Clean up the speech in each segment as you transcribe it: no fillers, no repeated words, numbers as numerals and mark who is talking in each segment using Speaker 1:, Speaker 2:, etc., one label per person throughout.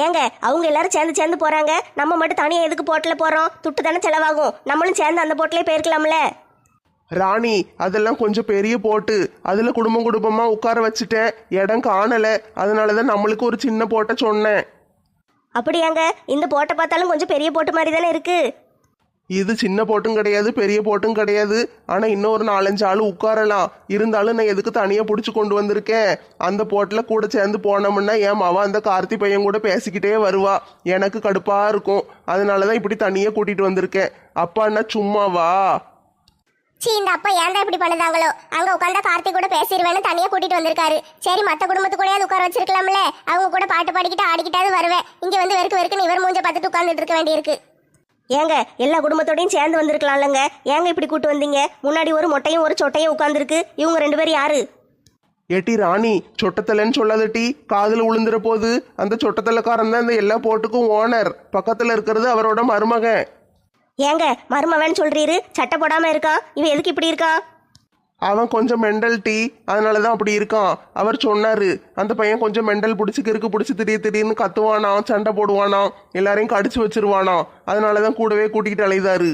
Speaker 1: ஏங்க அவங்க எல்லாரும் சேர்ந்து சேர்ந்து போறாங்க, நம்ம மட்டும் தனியா எதுக்கு போட்டில் போறோம்? துட்டு தானே செலவாகும், நம்மளும் சேர்ந்து அந்த போட்டிலே போயிருக்கலாம்ல.
Speaker 2: ராணி, அதெல்லாம் கொஞ்சம் பெரிய போட்டு, அதுல குடும்பம் குடும்பமா உட்கார வச்சுட்டேன், இடம் காணல, அதனாலதான் நம்மளுக்கு ஒரு சின்ன போட்டை சொன்னேன்.
Speaker 1: அப்படியாங்க? இந்த போட்டை பார்த்தாலும் கொஞ்சம் பெரிய போட்டு மாதிரி தானே இருக்கு.
Speaker 2: இது சின்ன போட்டும் கிடையாது, பெரிய போட்டும் கிடையாது. ஆனா இன்னொரு 4-5 ஆள் உட்காரலாம். இருந்தாலும் நான் எதுக்கு தனியா பிடிச்சி கொண்டு வந்திருக்கேன்? அந்த போட்டுல கூட சேர்ந்து போனோம்னா என் மாவா அந்த கார்த்தி பையன் கூட பேசிக்கிட்டே வருவா, எனக்கு கடுப்பா இருக்கும். அதனாலதான் இப்படி தனியா கூட்டிட்டு வந்திருக்கேன். அப்பா என்ன சும்மாவா?
Speaker 3: இந்த அப்பா ஏன்டா இப்படி பண்ணுதாங்களோ? அங்க உட்காந்தா கார்த்தி கூட பேசிடுவேன்னு தனியா கூட்டிட்டு வந்திருக்காரு. சரி, மத்த குடும்பத்து கூட உட்கார வச்சிருக்கலாம்ல, அவங்க கூட பாட்டு பாடிக்கிட்டு ஆடிக்கிட்டாவது வருவேன். இங்க வந்து வெறுக்கு வெறுக்குன்னு இவர் மூஞ்ச பார்த்துட்டு உட்கார்ந்துட்டு இருக்க வேண்டியிருக்கு.
Speaker 1: ஏங்க எல்லா குடும்பத்தோடையும் சேர்ந்து வந்திருக்கலாம்லங்க, ஏங்க இப்படி கூட்டு வந்தீங்க? முன்னாடி ஒரு மொட்டையும் ஒரு சொட்டையும் உட்கார்ந்துருக்கு, இவங்க 2 பேரும் யாரு?
Speaker 2: ஏட்டி ராணி, சொட்டத்தலைன்னு சொல்லாதட்டி, காதுல விழுந்துற போது. அந்த சொட்டத்தலைக்காரன் தான் இந்த எல்லா போட்டுக்கும் ஓனர். பக்கத்துல இருக்கிறது அவரோட மருமகன்.
Speaker 1: ஏங்க மருமவன் சொல்றீரு, சட்டை போடாம இருக்கா, இவன் எதுக்கு இப்படி இருக்கா?
Speaker 2: அவன் கொஞ்சம் மெண்டல் டீ, அதனாலதான் அப்படி இருக்கான். அவர் சொன்னாரு, அந்த பையன் கொஞ்சம் மெண்டல் பிடிச்சி திடீர்னு கத்துவானாம், சண்டை போடுவானாம், எல்லாரையும் கடிச்சு வச்சிருவானாம். அதனாலதான் கூடவே கூட்டிகிட்டு அலைதாரு.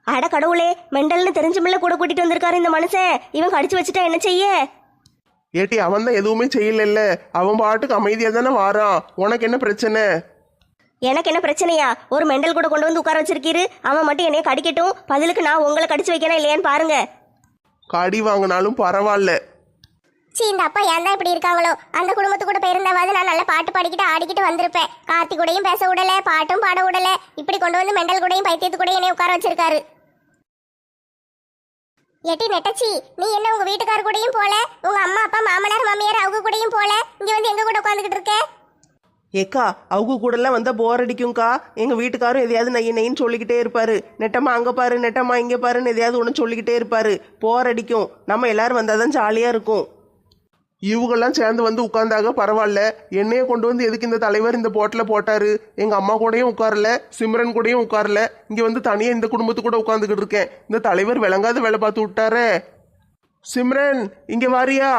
Speaker 1: அட கடவுளே, மெண்டல்னு தெரிஞ்சுமில்ல கூட கூட்டிட்டு வந்திருக்காரு இந்த மனுஷன். இவன் கடிச்சு வச்சுட்டா என்ன செய்ய?
Speaker 2: ஏட்டி, அவன் தான் எதுவுமே செய்யல, அவன் பாட்டுக்கு அமைதியா தானே வாரான். உனக்கு என்ன பிரச்சனை?
Speaker 1: எனக்கு என்ன பிரச்சனையா? ஒரு மெண்டல் கூட கொண்டு வந்து உட்கார வச்சிருக்கீரு, அவன் மட்டும் என்னைய கடிக்கட்டும், பதிலுக்கு நான் உங்களை கடிச்சு வைக்கணும் இல்லையான்னு பாருங்க.
Speaker 2: கடி வாங்கினாலும் பரவாயில்ல.
Speaker 3: இந்த அப்பா ஏன்டா இப்படி இருக்காங்களோ? அந்த குடும்பத்து கூட போயிருந்தாவது நான் நல்லா பாட்டு பாடிக்கிட்டு ஆடிக்கிட்டு வந்திருப்பேன். கார்த்தி கூடயும் பேச விடல, பாட்டும் பாட விடல. இப்படி கொண்டு வந்து மெண்டல் கூடயும் பைத்தியத்து கூட என்னைய உட்கார வச்சிருக்காரு. எட்டி நெட்டச்சி, நீ என்ன உங்க வீட்டுக்கார கூடயும் போல, உங்க அம்மா அப்பா மாமனார் மாமியார் அவங்க கூடயும் போல, இங்க வந்து எங்க கூட உட்காந்துக்கிட்டு இருக்க?
Speaker 4: ஏக்கா, அவங்க கூடலாம் வந்தால் போர் அடிக்கும்க்கா. எங்கள் வீட்டுக்காரும் எதையாவது நையின்னு சொல்லிக்கிட்டே இருப்பாரு. நெட்டம்மா அங்கே பாரு, நெட்டம்மா இங்கே பாருன்னு எதையாவது ஒன்று சொல்லிக்கிட்டே இருப்பாரு. போர் அடிக்கும். நம்ம எல்லாரும் வந்தால் தான் ஜாலியாக இருக்கும்.
Speaker 2: இவங்கெல்லாம் சேர்ந்து வந்து உட்கார்ந்தாக பரவாயில்ல. என்னைய கொண்டு வந்து எதுக்கு இந்த தலைவர் இந்த போட்டில் போட்டாரு? எங்கள் அம்மா கூடயும் உட்காரல, சிம்ரன் கூடயும் உட்காரல. இங்கே வந்து தனியாக இந்த குடும்பத்து கூட உட்காந்துக்கிட்டு இருக்கேன். இந்த தலைவர் விளங்காத வேலை பார்த்து விட்டாரே. சிம்ரன், இங்கே வாரியா?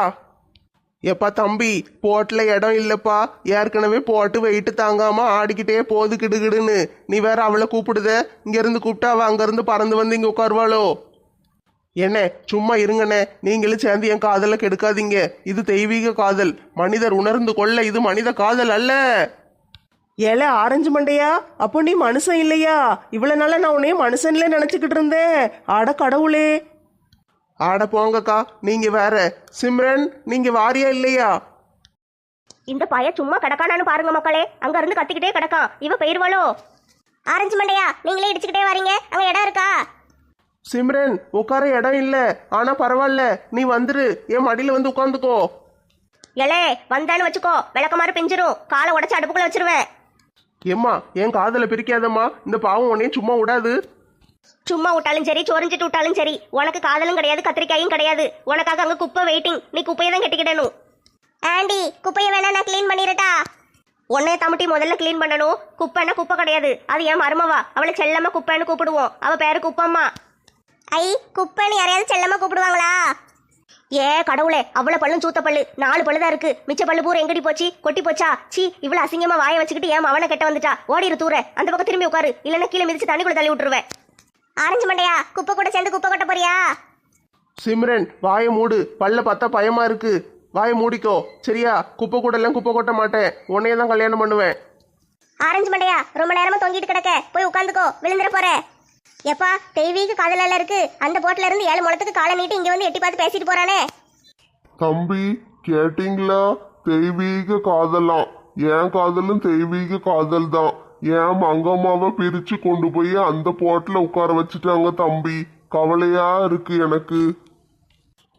Speaker 2: எப்பா தம்பி, போட்டில் இடம் இல்லைப்பா. ஏற்கனவே போட்டு வெயிட்டு தாங்காமல் ஆடிக்கிட்டே போகுது கிடுகிடுன்னு. நீ வேற அவளை கூப்பிடுத. இங்கேருந்து கூப்பிட்டா அவள் அங்கேருந்து பறந்து வந்து இங்கே உட்காருவாளோ? என்ன சும்மா இருங்கண்ணே, நீங்களும் சேர்ந்து என் காதலை கெடுக்காதீங்க. இது தெய்வீக காதல், மனிதர் உணர்ந்து கொள்ள. இது மனித காதல் அல்ல.
Speaker 4: ஏல ஆரஞ்சு மண்டையா, அப்போ நீ மனுஷன் இல்லையா? இவ்வளோ நாளா நான் உன்னைய மனுஷன்ல நினச்சிக்கிட்டு இருந்தேன். ஆட கடவுளே.
Speaker 2: ஆட போங்கக்கா, நீங்க வேற. சிம்ரன், நீங்க வாரியா இல்லையா?
Speaker 1: இந்த பைய சும்மா கிடக்கானான்னு பாருங்க மக்களே, அங்க இருந்து கத்திக்கிட்டே கிடக்கான். இவ பெயர்வாளோ?
Speaker 3: ஆரஞ்சு மண்டையா, நீங்களே இடிச்சுக்கிட்டே வரீங்க, அங்க இடம் இருக்கா?
Speaker 2: சிம்ரன், உட்கார இடம் இல்ல. ஆனா பரவாயில்ல, நீ வந்துரு, என் மடியில வந்து உட்காந்துக்கோ.
Speaker 1: எலே வந்தான்னு வச்சுக்கோ, விளக்கமாறு பிஞ்சிரும், காலை உடச்சு அடுப்புக்குள்ள வச்சிருவேன்.
Speaker 2: ஏம்மா, என் காதலை பிரிக்காதம்மா. இந்த பாவம் உன்னையும் சும்மா விடாது.
Speaker 1: சும்மா விட்டாலும் சரி, சொரிஞ்சிட்டு விட்டாலும் சரி, உனக்கு காதலும் கிடையாது, கத்திரிக்காயும் கிடையாது. உனக்காக அங்க குப்பை வெயிட்டிங். நீ குப்பையை தான் கட்டிக்கிடணும்.
Speaker 3: ஆண்டி, குப்பையை வேணா நான் கிளீன் பண்ணிடட்டா?
Speaker 1: உன்னைய தம்பிட்டி முதல்ல கிளீன் பண்ணணும். குப்பைன்னா குப்பை கிடையாது, அது என் மருமவா. அவளை செல்லமா குப்பைன்னு கூப்பிடுவோம். அவ பேரு குப்பம்மா.
Speaker 3: ஐ, குப்பைன்னு யாரையாவது செல்லமா கூப்பிடுவாங்களா?
Speaker 1: ஏ கடவுளே, அவ்வளவு பல்லும் சூத்த பல்லு, 4 பல்லுதான் இருக்கு. மிச்ச பல்லு பூரா எங்கடி போச்சு? கொட்டி போச்சா? சீ, இவ்வளவு அசிங்கமா வாயை வச்சுக்கிட்டு ஏன் அவனை கெட்ட வந்துட்டா? ஓடிரு தூர, அந்த பக்கம் திரும்பி உட்காரு, இல்லைன்னா கீழே மிதிச்சு தண்ணிக்குள்ள தள்ளி விட்டுருவேன்.
Speaker 3: ஆரஞ்சு மண்டையா, குப்பை கூட சேர்ந்து குப்பை கொட்ட போறியா?
Speaker 2: சிம்ரன், வாயை மூடு. பல்ல பார்த்தா பயமா இருக்கு. வாயை மூடிக்கோ, சரியா? குப்பை கூட எல்லாம் குப்பை கொட்ட மாட்டேன். உன்னையே தான் கல்யாணம் பண்ணுவேன்.
Speaker 3: ஆரஞ்சு மண்டையா, ரொம்ப நேரமா தொங்கிட்டு கிடக்க, போய் உட்காந்துக்கோ, விழுந்துற போற. எப்பா, தெய்வீக காதல இருக்கு. அந்த போட்ல இருந்து 7 முழத்துக்கு காலை நீட்டு இங்க வந்து எட்டி பார்த்து பேசிட்டு போறானே.
Speaker 5: தம்பி, கேட்டீங்களா? தெய்வீக காதலாம். என் காதலும் தெய்வீக காதல் தான். என் மங்கம்மாவை பிரிச்சு கொண்டு போய் அந்த போட்டில் உட்கார வச்சுட்டாங்க தம்பி. கவலையா இருக்கு எனக்கு.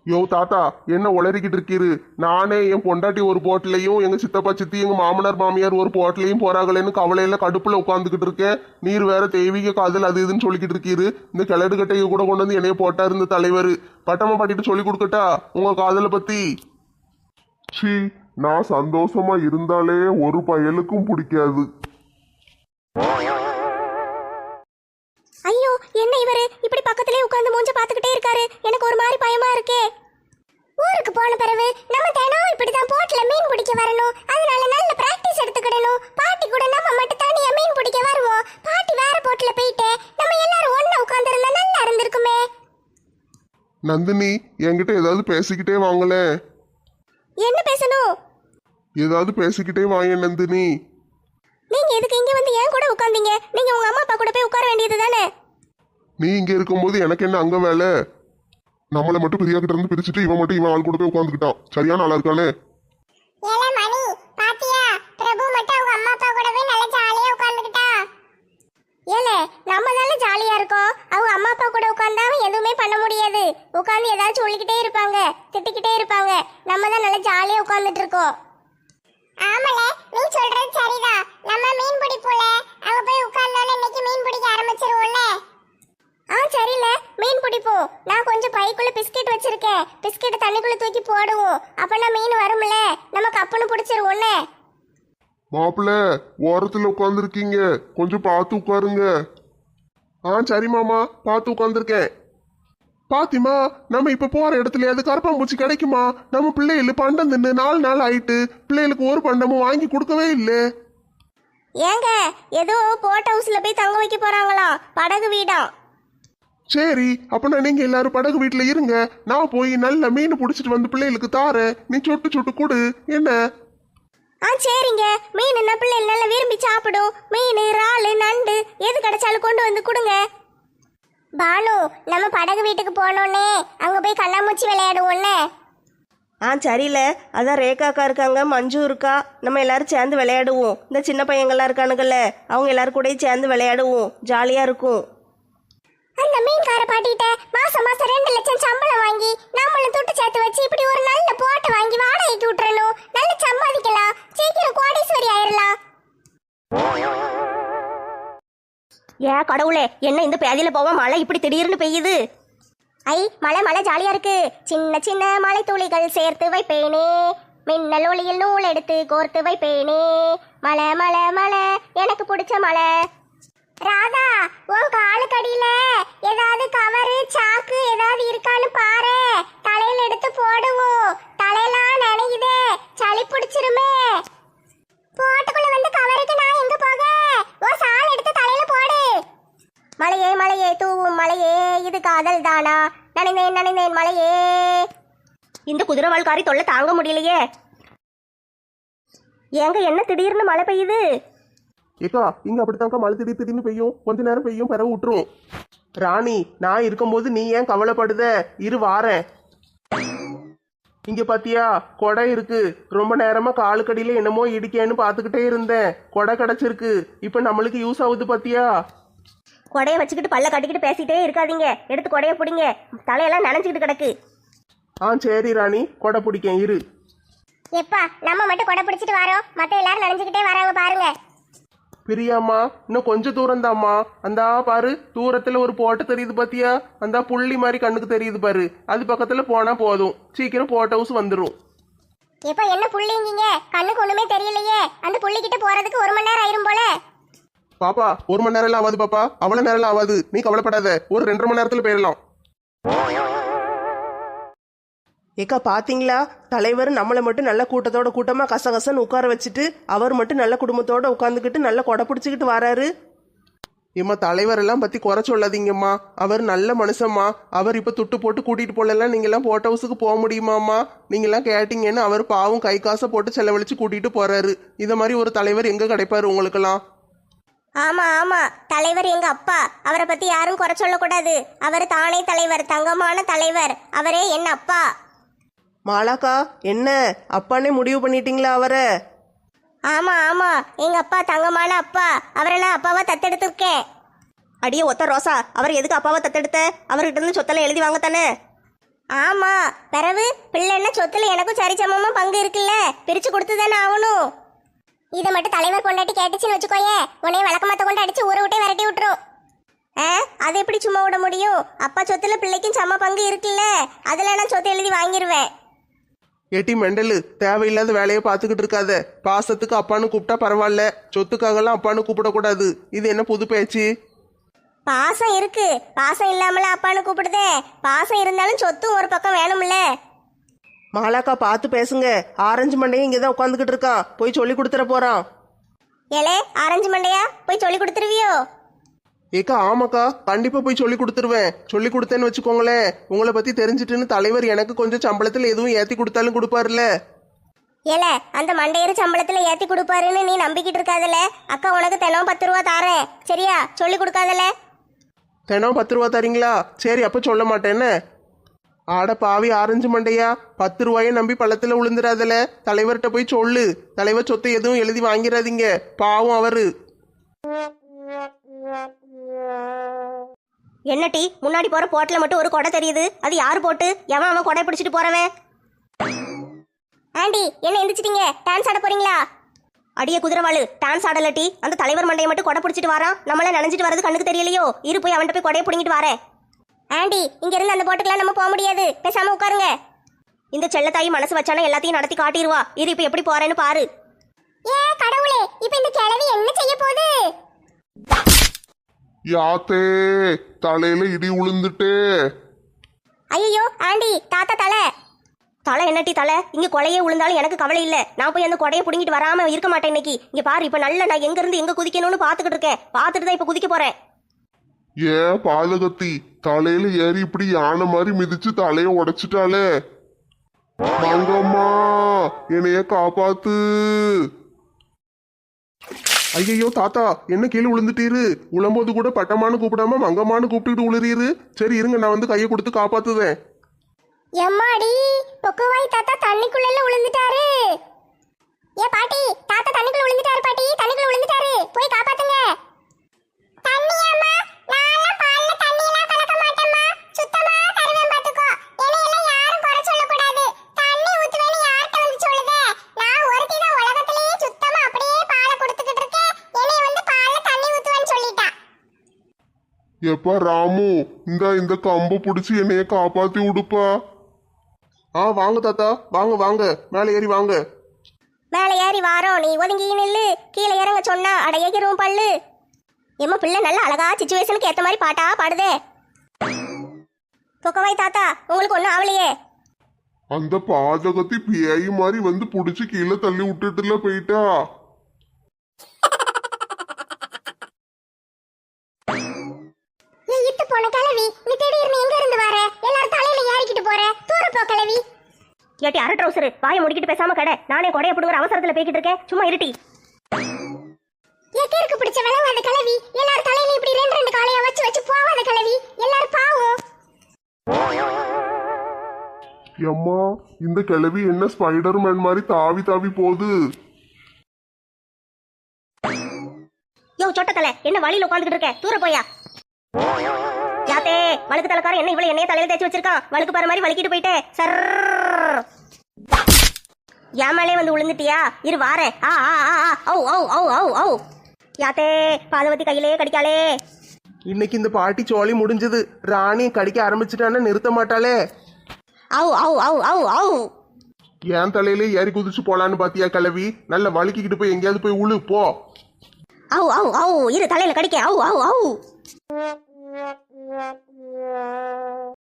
Speaker 2: யோ தாத்தா, என்ன உளறிக்கிட்டு இருக்கீரு? நானே என் பொண்டாட்டி ஒரு போட்டிலையும், எங்க சித்தப்பா சித்தி எங்க மாமனார் மாமியார் ஒரு போட்டிலையும் போறாங்களேன்னு கவலையில கடுப்புல உட்காந்துக்கிட்டு இருக்கேன். நீர் வேற தெய்வீக காதல் அது இதுன்னு சொல்லிக்கிட்டு இருக்கீரு. இந்த கிளடு கட்டையை கூட கொண்டு வந்து என்னைய போட்டாரு இந்த தலைவர். பட்டமா பாட்டிட்டு சொல்லி கொடுக்கட்டா உங்க காதலை பத்தி?
Speaker 5: சி, நான் சந்தோஷமா இருந்தாலே ஒரு பயலுக்கும் பிடிக்காது.
Speaker 3: ஐயோ, என்ன இவரு இப்படி பக்கத்திலே உட்கார்ந்து மூஞ்ச பாத்துக்கிட்டே இருக்காரு? எனக்கு ஒரு மாதிரி பயமா இருக்கே. ஊருக்கு போன பிறகு நம்ம தினம் இப்படிதான் போட்ல மீன் பிடிக்க வரணும். அதனால நல்ல பிராக்டிஸ் எடுத்துக்கிடணும். பாட்டு
Speaker 5: நந்தினி என்கிட்ட ஏதாவது பேசிக்கிட்டே வாங்களேன்.
Speaker 3: என்ன பேசணும்?
Speaker 5: ஏதாவது பேசிக்கிட்டே வாங்க நந்தினி.
Speaker 3: நீங்க எதுக்கு இங்க வந்து ஏன் கூட உட்கார்ந்தீங்க? நீங்க உங்க அம்மா அப்பா கூட போய் உட்கார வேண்டியது தானே?
Speaker 5: நீ இங்க இருக்கும்போது எனக்கு என்ன அங்க வேலை? நம்மளை மட்டும் பிரியா கிட்ட இருந்து பிரிச்சுட்டு இவன் மட்டும் இவன் ஆள் கூட போய் உட்காந்துக்கிட்டான். சரியான ஆளா இருக்கானே.
Speaker 3: ஏல மணி பாத்தியா? பிரபு மட்டும் அவங்க அம்மா அப்பா கூட போய் நல்லா ஜாலியா உட்கார்ந்துக்கிட்டா. ஏல நம்ம தானே ஜாலியா இருக்கோம். அவங்க அம்மா அப்பா கூட உட்கார்ந்தா எதுவுமே பண்ண முடியாது. உட்கார்ந்து ஏதாச்சும் சொல்லிக்கிட்டே இருப்பாங்க, திட்டிக்கிட்டே இருப்பாங்க. நம்ம தான் நல்லா ஜாலியா உட்கார்ந்துட்டு இருக்கோம். ஆமல நீ சொல்றது சரிதான். நம்ம மீன் பிடிப்போல, அங்க போய் உட்கார்ந்தானே இன்னைக்கு மீன் பிடிக்க ஆரம்பிச்சிருவோம்ல. சரில மீன் பிடிப்போம். நான் கொஞ்சம் பைக்குள்ள பிஸ்கெட் வச்சிருக்கேன். பிஸ்கெட் தண்ணிக்குள்ள தூக்கி போடுவோம். அப்பனா மீன் வரும்ல, நம்ம கப்புன்னு பிடிச்சிருவோம்ல.
Speaker 5: மாப்பிள்ள ஓரத்துல உட்காந்துருக்கீங்க, கொஞ்சம் பார்த்து உட்காருங்க.
Speaker 2: சரி மாமா, பார்த்து உட்காந்துருக்கேன். பாத்திமா, நம்ம இப்ப போற இடத்துலயாவது கரப்பாம்பூச்சி கிடைக்குமா? நம்ம பிள்ளைகள் பண்டம் தின்னு 4 நாள் ஆயிட்டு பிள்ளைகளுக்கு ஒரு பண்டமும் வாங்கி கொடுக்கவே இல்லை.
Speaker 3: ஏங்க ஏதோ போட் ஹவுஸ்ல போய் தங்க வைக்க போறாங்களா, படகு வீடா?
Speaker 2: சரி, அப்பனா நீங்க எல்லாரும் படகு வீட்டுல இருங்க. நான் போய் நல்ல மீன் பிடிச்சிட்டு வந்து பிள்ளைகளுக்கு தாரேன். நீ சொட்டு சொட்டு கொடு என்ன?
Speaker 3: சரிங்க. மீன் என்ன பிள்ளை நல்லா விரும்பி சாப்பிடும். மீன், இறால், நண்டு எது கிடைச்சாலும் கொண்டு வந்து கொடுங்க. பானு, நம்ம படகு வீட்டுக்கு போனோன்னே அங்க போய் கண்ணாமூச்சி விளையாடுவோன்னே.
Speaker 4: சரியில்ல. அதான் ரேகாக்கா இருக்காங்க, மஞ்சு இருக்கா, நம்ம எல்லாரும் சேர்ந்து விளையாடுவோம். இந்த சின்ன பையங்கள்லாம் இருக்கானுங்கல்ல, அவங்க எல்லாரும் கூட சேர்ந்து விளையாடுவோம். ஜாலியா இருக்கும்.
Speaker 3: அந்த மீன்கார பாட்டிகிட்ட மாசம் மாசம் 2 லட்சம் சம்பளம் வாங்கி நம்மளும் துட்டு சேர்த்து வச்சு இப்படி ஒரு நல்ல போட்டை வாங்கி வாடகைக்கு விட்டுறணும். நல்ல சம்பாதிக்கலாம். சீக்கிரம் கோடீஸ்வரி ஆயிரலாம்.
Speaker 1: ஏன் கடவுளே, என்ன இந்த பேதியில போவ மழை இப்படி திடீர்னு பெய்யுது?
Speaker 3: மழை மழை ஜாலியா இருக்கு. சின்ன சின்ன மழை துளிகள் சேர்த்து வைப்பேனே, மின்னல் ஒளியில் நூல் எடுத்து கோர்த்து வைப்பேனே. மழை மழை மழை எனக்கு பிடிச்ச மழை. ராதா, உன் காலுக்கடியில ஏதாவது கவரு சாக்கு ஏதாவது இருக்கான்னு பாரு. தலையில எடுத்து போடுவோம். தலையெல்லாம் நனையுதே, சளி பிடிச்சிருமே. போட்டுக்குள்ள வந்து கவருக்கு நான் எங்க போக? ஓ சால் எடுத்து தலையில போடு. மலையே மலையே தூவும் மலையே, இது காதல் தானா? நனைந்தேன் நனைந்தேன் மலையே.
Speaker 1: இந்த குதிரைவால்காரி தொல்லை தாங்க முடியலையே. ஏங்க என்ன திடீர்னு மழை பெய்யுது?
Speaker 2: ஏக்கா, இங்க அப்படித்தாக்கா மழை திடீர்னு பெய்யும், கொஞ்ச நேரம் பெய்யும், பிறகு விட்டுரும். ராணி, நான் இருக்கும்போது நீ ஏன் கவலைப்படுத? இரு வாரேன். இங்க பாத்தியா, கொடை இருக்கு. ரொம்ப நேரமா காலுக்கடியில என்னமோ இடிக்கேன்னு பாத்துக்கிட்டே இருந்தேன். கொடை கிடைச்சிருக்கு. இப்ப நம்மளுக்கு யூஸ் ஆகுது பாத்தியா?
Speaker 1: கொடையை வச்சுக்கிட்டு பல்ல கட்டிக்கிட்டு பேசிட்டே இருக்காதீங்க. எடுத்து கொடையை பிடிங்க, தலையெல்லாம் நனைஞ்சுக்கிட்டு கிடக்கு.
Speaker 2: சரி ராணி, கொடை பிடிக்கேன் இரு.
Speaker 3: எப்பா, நம்ம மட்டும் கொடை பிடிச்சிட்டு வரோம், மத்த எல்லாரும் நனைஞ்சுக்கிட்டே வராங்க பாருங்க.
Speaker 2: பிரியாம்மா, இன்னும் கொஞ்சம் தூரம் தாம்மா. அந்தா பாரு, தூரத்துல ஒரு போட்டு தெரியுது பாத்தியா? அந்த புள்ளி மாதிரி கண்ணுக்கு தெரியுது பாரு. அது பக்கத்துல போனா போதும், சீக்கிரம் போட் ஹவுஸ் வந்துடும்.
Speaker 3: எப்ப என்ன புள்ளிங்கீங்க? கண்ணுக்கு ஒண்ணுமே தெரியலையே. அந்த புள்ளி கிட்ட போறதுக்கு 1 மணி நேரம் ஆயிரும் போல.
Speaker 2: பாப்பா, 1 மணி நேரம் ஆகாது பாப்பா, அவ்வளவு நேரம் ஆகாது. நீ கவலைப்படாத, ஒரு 2.5 மணி நேரத்துல போயிடலாம்.
Speaker 4: ஏக்கா பாத்தீங்களா, தலைவர் நம்மளை மட்டும் நல்ல கூட்டத்தோட கூட்டமா கசகசன்னு உட்கார வச்சுட்டு அவர் மட்டும் நல்ல குடும்பத்தோட உட்காந்துக்கிட்டு நல்ல கொடை பிடிச்சிக்கிட்டு வராரு.
Speaker 2: ஏம்மா, தலைவர் எல்லாம் பத்தி குறை சொல்லாதீங்கம்மா. அவர் நல்ல மனுஷம்மா. அவர் இப்ப துட்டு போட்டு கூட்டிட்டு போலாம். நீங்க எல்லாம் போட் ஹவுஸுக்கு போக முடியுமாம்மா? நீங்க எல்லாம் கேட்டீங்கன்னு அவர் பாவம் கை காசை போட்டு செலவழிச்சு கூட்டிட்டு போறாரு. இத மாதிரி ஒரு தலைவர் எங்க கிடைப்பாரு உங்களுக்கெல்லாம்?
Speaker 3: ஆமா ஆமா, தலைவர் எங்க அப்பா. அவரை பத்தி யாரும் குறை சொல்லக்கூடாது. அவர் தானே தலைவர், தங்கமான தலைவர். அவரே என் அப்பா.
Speaker 4: மாலாக்கா, என்ன அப்பானே முடிவு பண்ணிட்டீங்களா அவரை?
Speaker 3: ஆமா ஆமா, எங்க அப்பா தங்கமான அப்பா. அவரை நான் அப்பாவா தத்தெடுத்திருக்கேன்.
Speaker 1: அடியே ஒத்த ரோசா, அவர் எதுக்கு அப்பாவை தத்தெடுத்த? அவர்கிட்ட இருந்து சொத்தெல்லாம் எழுதி வாங்க தானே?
Speaker 3: ஆமா, பிறகு பிள்ளை என்ன சொத்துல எனக்கும் சரிசமமா பங்கு இருக்குல்ல, பிரிச்சு கொடுத்து தானே ஆகணும். இதை மட்டும் தலைவர் கொண்டாட்டி கேட்டுச்சுன்னு வச்சுக்கோயே, உன்னைய விளக்கமாத்த கொண்டு அடிச்சு ஊரை விட்டே விரட்டி விட்டுரும். அதை எப்படி சும்மா விட முடியும்? அப்பா சொத்துல பிள்ளைக்கும் சம பங்கு இருக்குல்ல, அதுல நான் சொத்தை எழுதி வாங்கிருவேன்.
Speaker 2: ஏட்டி மெண்டலு, தேவையில்லாத வேலையை பார்த்துக்கிட்டு இருக்காத. பாசத்துக்கு அப்பான்னு கூப்பிட்டா பரவாயில்ல, சொத்துக்காகலாம் அப்பான்னு கூப்பிடக்கூடாது. இது என்ன புது பேச்சு?
Speaker 3: பாசம் இருக்கு, பாசம் இல்லாமல அப்பான்னு கூப்பிடுதே. பாசம் இருந்தாலும் சொத்தும் ஒரு பக்கம் வேணும்ல.
Speaker 4: மாலாக்கா பார்த்து பேசுங்க. ஆரஞ்சு மண்டையும் இங்கே தான் உட்காந்துக்கிட்டு இருக்கான், போய் சொல்லி கொடுத்துட போறான்.
Speaker 3: ஏலே ஆரஞ்சு மண்டையா, போய் சொல்லி கொடுத்துருவியோ?
Speaker 2: ஏக்கா ஆமாக்கா கண்டிப்பா போய் சொல்லி கொடுத்துருவேன். சொல்லி கொடுத்தேன்னு வச்சுக்கோங்களேன், உங்களை பத்தி தெரிஞ்சிட்டுன்னு தலைவர் எனக்கு கொஞ்சம் சம்பளத்துல எதுவும் ஏத்தி கொடுத்தாலும் கொடுப்பாருல்ல.
Speaker 3: ஏல அந்த மண்டையரு சம்பளத்துல ஏத்தி கொடுப்பாருன்னு நீ நம்பிக்கிட்டு இருக்காதல. அக்கா உனக்கு தினம் 10 ரூபா தாரேன், சரியா? சொல்லி கொடுக்காதல.
Speaker 2: தினம் 10 ரூபா தரீங்களா? சரி அப்ப சொல்ல மாட்டேன்னு. ஆட பாவி ஆரஞ்சு மண்டையா, 10 ரூபாயை நம்பி பள்ளத்துல விழுந்துடாதல. தலைவர்கிட்ட போய் சொல்லு, தலைவர் சொத்தை எதுவும் எழுதி வாங்கிடாதீங்க, பாவம் அவரு.
Speaker 1: என்ன டீ, முன்னாடி போற போட்டில் மட்டும் ஒரு கொடை தெரியுது, அது யாரு போட்டு? எவன் அவன் கொடை பிடிச்சிட்டு போறவன்?
Speaker 3: ஆண்டி என்ன எந்திரிச்சிட்டீங்க? டான்ஸ் ஆட போறீங்களா?
Speaker 1: அடியே குதிரவாளு, டான்ஸ் ஆடல டீ. அந்த தலைவர் மண்டையை மட்டும் கொடை பிடிச்சிட்டு வரான். நம்மள நினைஞ்சிட்டு வரது கண்ணுக்கு தெரியலையோ? இரு போய் அவன்கிட்ட போய் கொடையை பிடிங்கிட்டு வரேன்.
Speaker 3: ஆண்டி இங்க இருந்து அந்த போட்டுக்கெல்லாம் நம்ம போக முடியாது, பேசாம உட்காருங்க.
Speaker 1: இந்த செல்லத்தாயி மனசு வச்சானா எல்லாத்தையும் நடத்தி காட்டிடுவா. இரு இப்ப எப்படி போறேன்னு பாரு.
Speaker 3: ஏ கடவுளே, இப்ப இந்த கிழவி என்ன செய்ய போகுது?
Speaker 5: யாத்தே தலையில இடி உளுந்துட்டே.
Speaker 3: ஐயோ ஆண்டி, தாத்தா தலை.
Speaker 1: தலை என்னட்டி தலை? இங்க கொலையே விழுந்தாலும் எனக்கு கவலை இல்ல. நான் போய் அந்த கொடையை பிடிங்கிட்டு வராம இருக்க மாட்டேன் இன்னைக்கு. இங்க பாரு, இப்ப நல்ல நான் எங்க இருந்து எங்க குதிக்கணும்னு பாத்துக்கிட்டு இருக்கேன். பாத்துட்டு தான் இப்ப குதிக்க போறேன்.
Speaker 5: ஏ பாதகத்தி, தலையில ஏறி இப்படி யானை மாதிரி மிதிச்சு தலைய உடைச்சிட்டாளே. மங்கம்மா என்னைய காப்பாத்து.
Speaker 2: ஐயோ தாத்தா, என்ன கீழே விழுந்துட்டீரு? உளம்போது கூட பட்டமானு கூப்பிடாம மங்கம்மானு கூப்பிட்டுட்டு உளுறீரு. சரி இருங்க, நான் வந்து கையை கொடுத்து காப்பாத்துதேன்.
Speaker 3: எம்மாடி, பொக்குவாய் தாத்தா தண்ணிக்குள்ள விழுந்துட்டாரு. ஏ பாட்டி, தாத்தா தண்ணிக்குள்ள விழுந்துட்டாரு. பாட்டி தண்ணிக்குள்ள விழுந்துட்டாரு, போய் காப்பாத்துங்க. தண்ணியாமா? நான்லாம் பால்ல தண்ணி எல்லாம் கலக்க மாட்டேம்மா, சுத்தமா தருவேன் பாத்துக்கோ. என்னையெல்லாம் யாரும் குறை சொல்ல கூடாது. தண்ணி ஊத்துவேன்னு யார்கிட்ட வந்து சொல்லுதே? நான் ஒருத்தி தான் உலகத்திலேயே சுத்தமா அப்படியே பாலை கொடுத்துக்கிட்டு இருக்கேன். என்னைய வந்து பால்ல தண்ணி ஊத்துவேன்னு சொல்லிட்டா.
Speaker 5: எப்பா ராமு, இந்த கம்பை பிடிச்சி என்னைய காப்பாத்தி விடுப்பா.
Speaker 2: வாங்க தாத்தா, வாங்க வாங்க, மேலே ஏறி வாங்க.
Speaker 3: மேலே ஏறி வாரோம், நீ ஒதுங்கி நில்லு. கீழே இறங்க சொன்னா அடையகிறோம் பல்லு. எம்ம பிள்ளை நல்ல அழகா சிச்சுவேஷனுக்கு ஏத்த மாதிரி பாட்டா பாடுதே. பொக்கவாய் தாத்தா, உங்களுக்கு ஒன்றும் ஆவலையே?
Speaker 5: அந்த பாதகத்தி பேய் மாதிரி வந்து புடிச்சு கீழே தள்ளி விட்டுட்டுல போயிட்டா.
Speaker 3: இட்டு போன கிழவி, நீ திடீர்னு எங்க இருந்து வர? எல்லாரும் தலையில ஏறிக்கிட்டு போற, தூர போ கிழவி.
Speaker 1: ஏட்டி அரை ட்ரௌசரு, வாயை முடிக்கிட்டு பேசாம கடை. நானே கொடையை பிடுங்குற அவசரத்துல போய்கிட்டு இருக்கேன், சும்மா இருட்டி.
Speaker 3: எக்கேருக்கு பிடிச்ச விளங்காத கிழவி, எல்லாரும் தலையில இப்படி ரெண்டு காலையா வச்சு வச்சு போவாத கிழவி, எல்லாரும் பாவம்.
Speaker 5: எம்மா, இந்த கிழவி என்ன ஸ்பைடர் மேன் மாதிரி தாவி தாவி போகுது.
Speaker 1: யோ சொட்டத்தலை, என்ன வழியில உட்காந்துக்கிட்டு இருக்க? தூர போயா. யாத்தே, வழுக்கு தலைக்காரன் என்ன இவ்வளவு எண்ணெயை தலையில தேய்ச்சி வச்சிருக்கான்? வழுக்கு பாரு மாதிரி வலிக்கிட்டு போயிட்டே. சர் என் மேலே வந்து விழுந்துட்டியா? இரு வாரேன். யாத்தே, பாதவதி கையிலே கடிக்காளே.
Speaker 2: இன்னைக்கு இந்த பாட்டி சோழி முடிஞ்சது. ராணி கடிக்க ஆரம்பிச்சுட்டான்னு நிறுத்த மாட்டாளே. என் தலையிலே ஏறி குதிச்சு போலான்னு பாத்தியா கிளவி? நல்ல வலிக்கிட்டு போய் எங்கேயாவது போய் உழு போ.
Speaker 1: இரு தலையில கடிக்க.